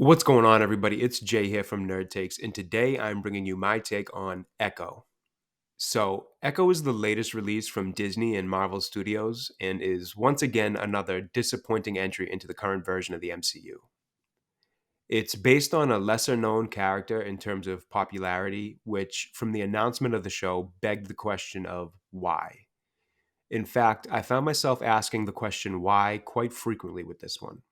What's going on, everybody? It's Jay here from Nerd Takes, and today I'm bringing you my take on Echo. So, Echo is the latest release from Disney and Marvel Studios and is once again another disappointing entry into the current version of the MCU. It's based on a lesser known character in terms of popularity, which, from the announcement of the show, begged the question of why. In fact, I found myself asking the question why quite frequently with this one.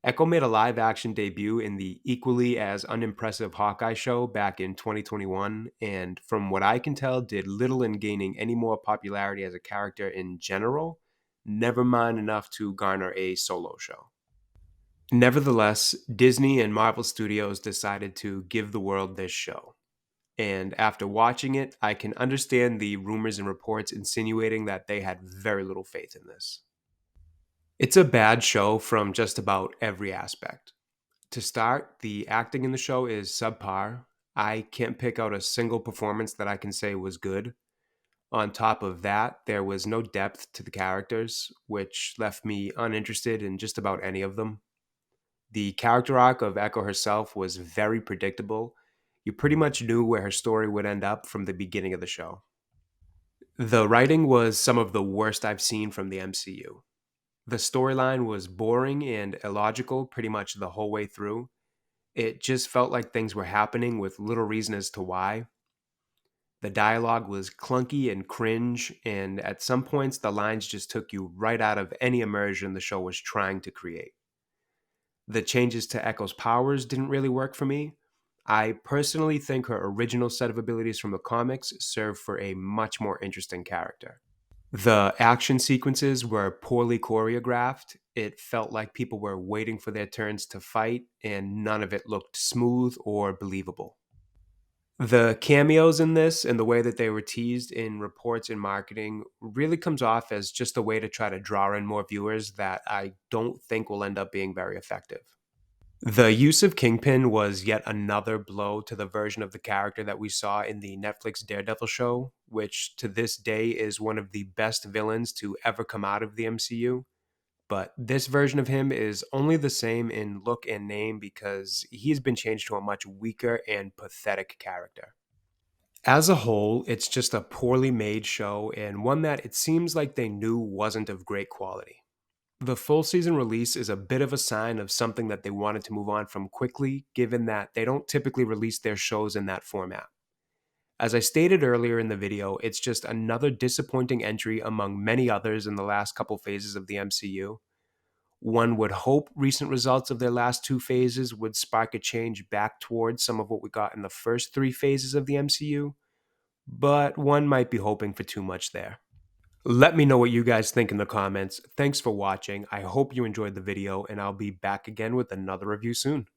Echo made a live action debut in the equally as unimpressive Hawkeye show back in 2021, and from what I can tell, did little in gaining any more popularity as a character in general, never mind enough to garner a solo show. Nevertheless, Disney and Marvel Studios decided to give the world this show. And after watching it, I can understand the rumors and reports insinuating that they had very little faith in this. It's a bad show from just about every aspect. To start, the acting in the show is subpar. I can't pick out a single performance that I can say was good. On top of that, there was no depth to the characters, which left me uninterested in just about any of them. The character arc of Echo herself was very predictable. You pretty much knew where her story would end up from the beginning of the show. The writing was some of the worst I've seen from the MCU. The storyline was boring and illogical pretty much the whole way through. It just felt like things were happening with little reason as to why. The dialogue was clunky and cringe, and at some points, the lines just took you right out of any immersion the show was trying to create. The changes to Echo's powers didn't really work for me. I personally think her original set of abilities from the comics serve for a much more interesting character. The action sequences were poorly choreographed. It felt like people were waiting for their turns to fight, and none of it looked smooth or believable. The cameos in this and the way that they were teased in reports and marketing really comes off as just a way to try to draw in more viewers that I don't think will end up being very effective. The use of Kingpin was yet another blow to the version of the character that we saw in the Netflix Daredevil show, which to this day is one of the best villains to ever come out of the MCU. But this version of him is only the same in look and name because he's been changed to a much weaker and pathetic character. As a whole, it's just a poorly made show and one that it seems like they knew wasn't of great quality. The full season release is a bit of a sign of something that they wanted to move on from quickly, given that they don't typically release their shows in that format. As I stated earlier in the video, it's just another disappointing entry among many others in the last couple phases of the MCU. One would hope recent results of their last two phases would spark a change back towards some of what we got in the first three phases of the MCU, but one might be hoping for too much there. Let me know what you guys think in the comments. Thanks for watching. I hope you enjoyed the video, and I'll be back again with another review soon.